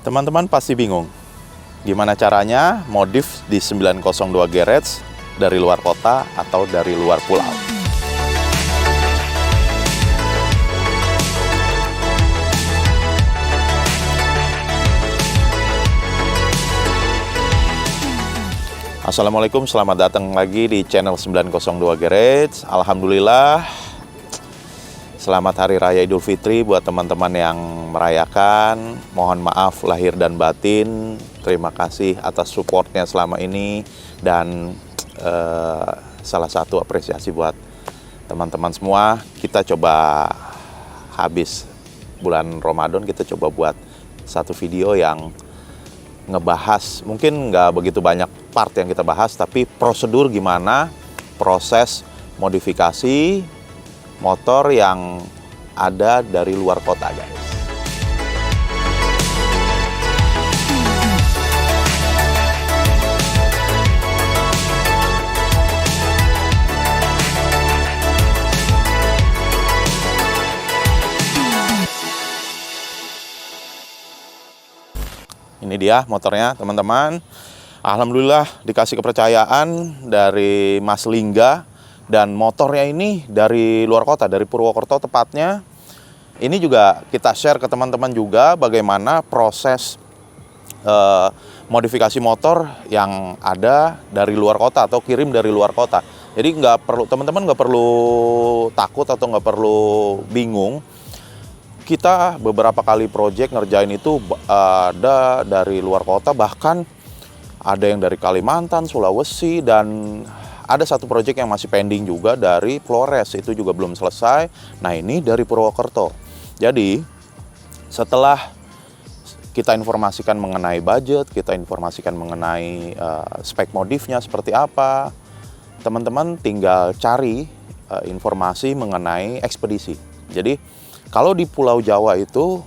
Teman-teman pasti bingung, gimana caranya modif di 902 Garage dari luar kota atau dari luar pulau. Assalamualaikum, selamat datang lagi di channel 902 Garage. Alhamdulillah, selamat Hari Raya Idul Fitri buat teman-teman yang merayakan. Mohon maaf lahir dan batin. Terima kasih atas supportnya selama ini. Dan salah satu apresiasi buat teman-teman semua. Kita coba habis bulan Ramadan, kita coba buat satu video yang ngebahas, mungkin nggak begitu banyak part yang kita bahas, tapi prosedur gimana proses modifikasi motor yang ada dari luar kota, guys. Ini dia motornya, teman-teman. Alhamdulillah dikasih kepercayaan dari Mas Lingga. Dan motornya ini dari luar kota, dari Purwokerto tepatnya. Ini juga kita share ke teman-teman juga bagaimana proses modifikasi motor yang ada dari luar kota atau kirim dari luar kota. Jadi teman-teman nggak perlu takut atau nggak perlu bingung. Kita beberapa kali project ngerjain itu ada dari luar kota, bahkan ada yang dari Kalimantan, Sulawesi, dan ada satu proyek yang masih pending juga dari Flores, itu juga belum selesai. Nah, ini dari Purwokerto. Jadi, setelah kita informasikan mengenai budget, kita informasikan mengenai spek modifnya seperti apa, teman-teman tinggal cari informasi mengenai ekspedisi. Jadi, kalau di Pulau Jawa itu,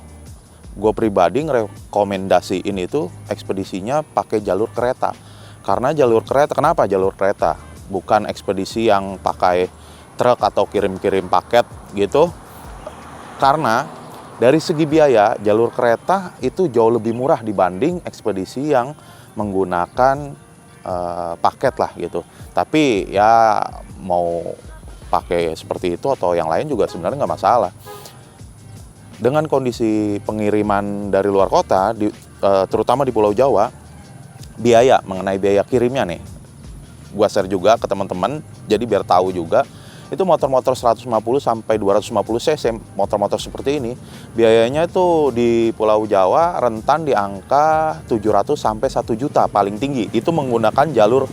gue pribadi ngerekomendasiin itu ekspedisinya pakai jalur kereta. Karena jalur kereta, kenapa jalur kereta? Bukan ekspedisi yang pakai truk atau kirim-kirim paket gitu. Karena dari segi biaya, jalur kereta itu jauh lebih murah dibanding ekspedisi yang menggunakan paket lah gitu. Tapi ya mau pakai seperti itu atau yang lain juga sebenarnya nggak masalah. Dengan kondisi pengiriman dari luar kota, terutama di Pulau Jawa, mengenai biaya kirimnya nih, gua share juga ke teman-teman, jadi biar tahu juga, itu motor-motor 150 sampai 250 cc, motor-motor seperti ini, biayanya itu di Pulau Jawa rentan di angka 700 sampai 1 juta paling tinggi. Itu menggunakan jalur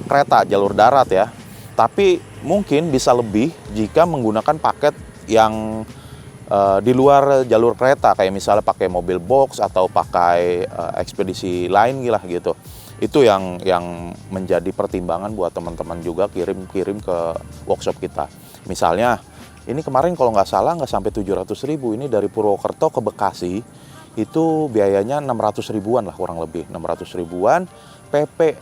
kereta, jalur darat ya. Tapi mungkin bisa lebih jika menggunakan paket yang di luar jalur kereta, kayak misalnya pakai mobil box atau pakai ekspedisi lain gitu. Itu yang menjadi pertimbangan buat teman-teman juga kirim ke workshop kita. Misalnya, ini kemarin kalau nggak salah nggak sampai 700.000, ini dari Purwokerto ke Bekasi, itu biayanya 600 ribuan lah kurang lebih, 600 ribuan. PP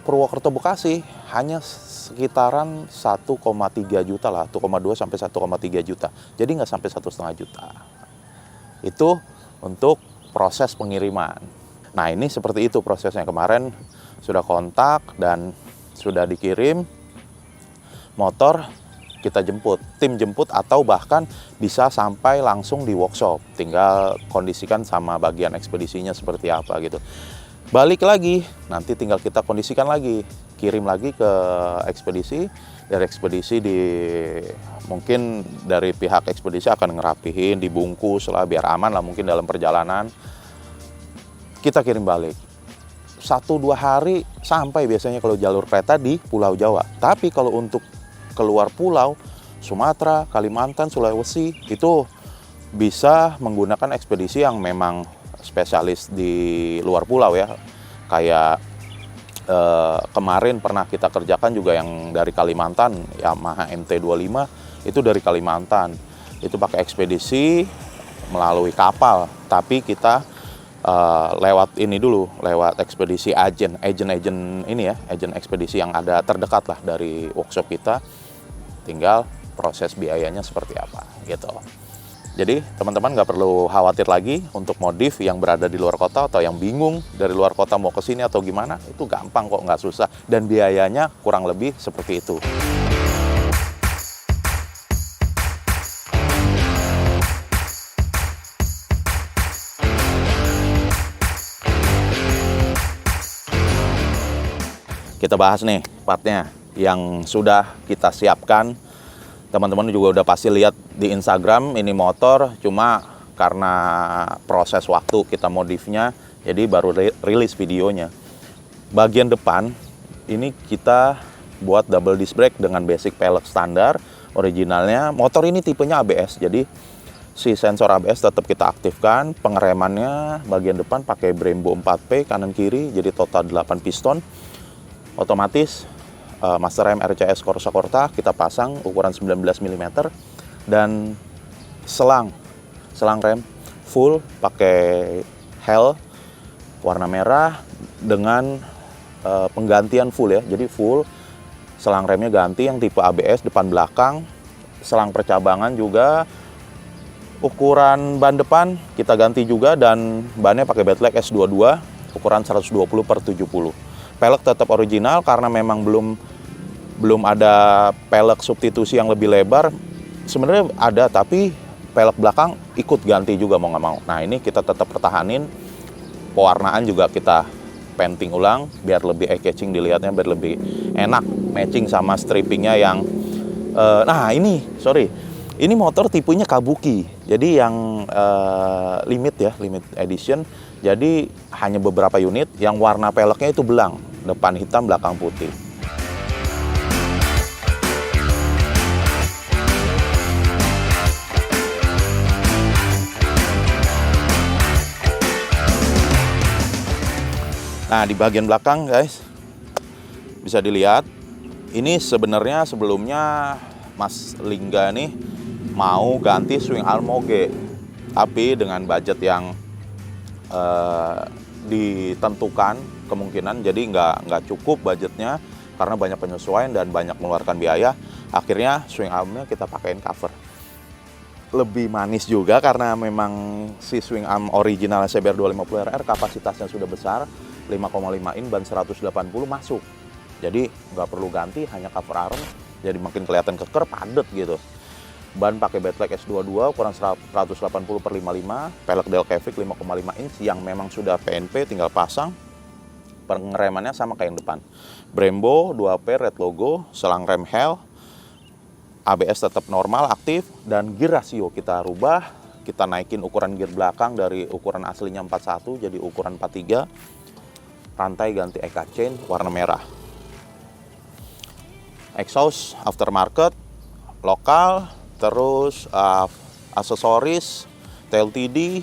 Purwokerto Bekasi hanya sekitaran 1,3 juta lah, 1,2 sampai 1,3 juta. Jadi nggak sampai 1,5 juta. Itu untuk proses pengiriman. Nah, ini seperti itu prosesnya. Kemarin sudah kontak dan sudah dikirim motor, kita jemput, tim jemput, atau bahkan bisa sampai langsung di workshop. Tinggal kondisikan sama bagian ekspedisinya seperti apa gitu. Balik lagi, nanti tinggal kita kondisikan lagi, kirim lagi ke ekspedisi. Dari ekspedisi mungkin dari pihak ekspedisi akan ngerapihin, dibungkus lah biar aman lah mungkin dalam perjalanan. Kita kirim balik 1-2 hari sampai biasanya kalau jalur kereta di Pulau Jawa. Tapi kalau untuk keluar pulau, Sumatera, Kalimantan, Sulawesi, itu bisa menggunakan ekspedisi yang memang spesialis di luar pulau ya. Kayak kemarin pernah kita kerjakan juga yang dari Kalimantan, Yamaha MT25, itu dari Kalimantan. Itu pakai ekspedisi melalui kapal, tapi kita lewat ekspedisi agen ini ya, agen ekspedisi yang ada terdekat lah dari workshop kita. Tinggal proses biayanya seperti apa gitu. Jadi teman-teman nggak perlu khawatir lagi untuk modif yang berada di luar kota atau yang bingung dari luar kota mau ke sini atau gimana, itu gampang kok, nggak susah. Dan biayanya kurang lebih seperti itu. Kita bahas nih partnya yang sudah kita siapkan. Teman-teman juga udah pasti lihat di Instagram ini motor, cuma karena proses waktu kita modifnya, jadi baru rilis videonya. Bagian depan ini kita buat double disc brake dengan basic pelek standar. Originalnya motor ini tipenya ABS, jadi si sensor ABS tetap kita aktifkan. Pengeremannya bagian depan pakai Brembo 4P kanan kiri, jadi total 8 piston. Otomatis master rem RCS Corsa Corta kita pasang ukuran 19 mm dan selang rem full pakai hel warna merah dengan penggantian full ya. Jadi full selang remnya ganti yang tipe ABS depan belakang. Selang percabangan juga ukuran ban depan kita ganti juga dan bannya pakai Badlek S22 ukuran 120/70. Pelek tetap original karena memang belum ada pelek substitusi yang lebih lebar. Sebenarnya ada, tapi pelek belakang ikut ganti juga mau nggak mau. Nah ini kita tetap pertahanin. Pewarnaan juga kita painting ulang biar lebih eye-catching dilihatnya, biar lebih enak matching sama strippingnya yang ini motor tipenya Kabuki. Jadi yang limit edition. Jadi hanya beberapa unit yang warna peleknya itu belang, depan hitam belakang putih. Nah, di bagian belakang guys, bisa dilihat, ini sebenarnya sebelumnya Mas Lingga nih mau ganti swing arm moge, tapi dengan budget yang ditentukan kemungkinan, jadi nggak cukup budgetnya karena banyak penyesuaian dan banyak mengeluarkan biaya. Akhirnya swing armnya kita pakein cover. Lebih manis juga karena memang si swing arm original CBR 250RR kapasitasnya sudah besar, 5,5 in, ban 180 masuk. Jadi nggak perlu ganti, hanya cover arm, jadi makin kelihatan keker, padet gitu. Ban pakai Badlek S22 ukuran 180/55, pelek Delcavic 5,5 inch yang memang sudah PNP, tinggal pasang. Pengeremannya sama kayak yang depan. Brembo 2P red logo, selang rem hel, ABS tetap normal aktif, dan gear rasio kita rubah. Kita naikin ukuran gear belakang dari ukuran aslinya 41 jadi ukuran 43. Rantai ganti EK chain warna merah. Exhaust aftermarket lokal, terus aksesoris tail TD,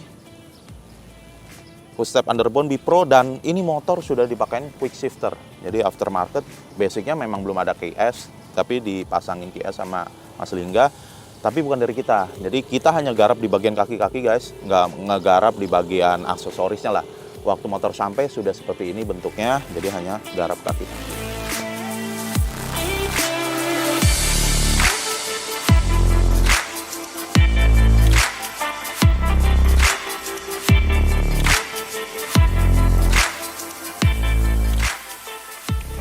footstep underbone Bipro, dan ini motor sudah dipakai quick shifter. Jadi aftermarket, basicnya memang belum ada KS, tapi dipasangin KS sama Mas Lingga, tapi bukan dari kita. Jadi kita hanya garap di bagian kaki-kaki guys, nggak ngegarap di bagian aksesorisnya lah. Waktu motor sampai sudah seperti ini bentuknya, jadi hanya garap kaki.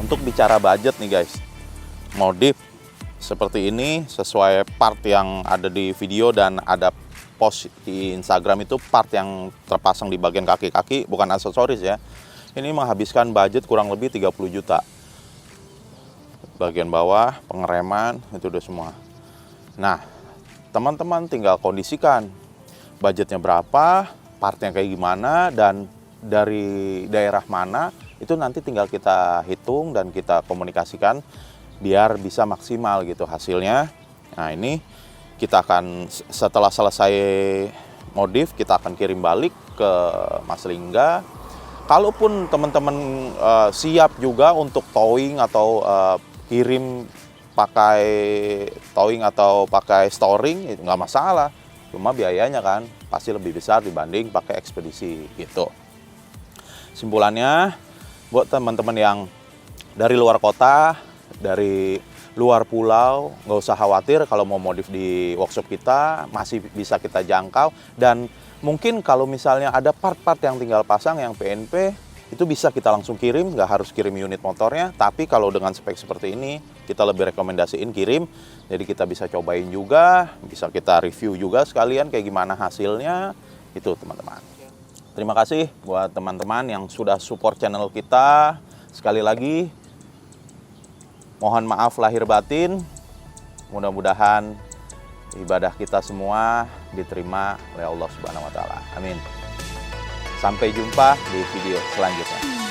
Untuk bicara budget nih guys, modif seperti ini sesuai part yang ada di video dan ada post di Instagram, itu part yang terpasang di bagian kaki-kaki, bukan aksesoris ya. Ini menghabiskan budget kurang lebih 30 juta. Bagian bawah, pengereman, itu udah semua. Nah, teman-teman tinggal kondisikan budgetnya berapa, partnya kayak gimana, dan dari daerah mana, itu nanti tinggal kita hitung dan kita komunikasikan biar bisa maksimal gitu hasilnya. Nah ini kita akan setelah selesai modif kita akan kirim balik ke Mas Lingga. Kalaupun teman-teman siap juga untuk towing atau kirim pakai towing atau pakai storing, itu nggak masalah. Cuma biayanya kan pasti lebih besar dibanding pakai ekspedisi gitu. Simpulannya, buat teman-teman yang dari luar kota, dari luar pulau, nggak usah khawatir kalau mau modif di workshop kita, masih bisa kita jangkau. Dan mungkin kalau misalnya ada part-part yang tinggal pasang yang PNP, itu bisa kita langsung kirim, nggak harus kirim unit motornya. Tapi kalau dengan spek seperti ini, kita lebih rekomendasiin kirim. Jadi kita bisa cobain juga, bisa kita review juga sekalian kayak gimana hasilnya, itu teman-teman. Terima kasih buat teman-teman yang sudah support channel kita. Sekali lagi, mohon maaf lahir batin. Mudah-mudahan ibadah kita semua diterima oleh Allah Subhanahu wa taala. Amin. Sampai jumpa di video selanjutnya.